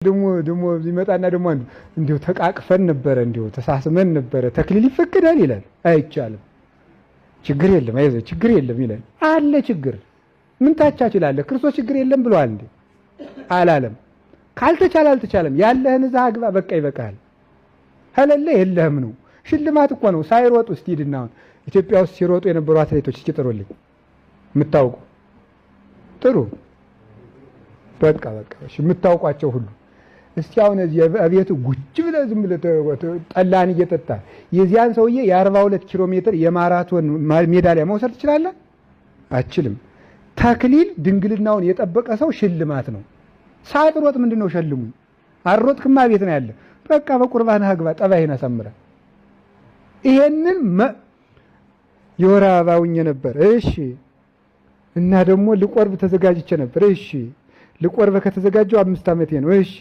ደሞ ቢመጣና ደሞ እንዲሁ ተቃቅፈን ነበር እንዲሁ ተሳስመን ነበር ተክሊል ይፈቀዳል ይላል። አይቻልም። ችግር የለም አይዞህ ችግር የለም ይላል። አለ ችግር ምን ታቻችላለህ? ክርስቶስ ችግር የለም ብሏል እንዴ? አላለም። ካልተቻለ አልተቻለም። ያለህን እዛ አግባ በቃ ይበቃል። ሀለለ የለህም ነው። ሽልማት እኮ ነው። ሳይሮጡ እስቲ ሂድና ኢትዮጵያ ውስጥ ሲሮጡ የነበሩ አትሌቶች እስኪ ጥሩልኝ የምታውቁ ጥሩ በቃ እሺ የምታውቋቸው ሁሉ እስቲ አሁን እዚህ አቤቱ ጉጭ ብለህ ዝም ብለህ ጠላን እየጠጣ የዚያን ሰውዬ የ42 ኪሎ ሜትር የማራቶን ሜዳሊያ መውሰድ ትችላለህ? አችልም። ተክሊል ድንግልናውን የጠበቀ ሰው ሽልማት ነው። ሳትሮጥ ምንድነው ሸልሙ? አሮጥክማ ቤት ነው ያለ። በቃ በቁርባን አግባ ጠባይን አሳምራ። ይሄንን የወር አበባውኝ ነበር። እሺ እና ደግሞ ልቆርብ ተዘጋጅቼ ነበር። እሺ ልቆርብ ከተዘጋጀው 5 ዓመቴ ነው። እሺ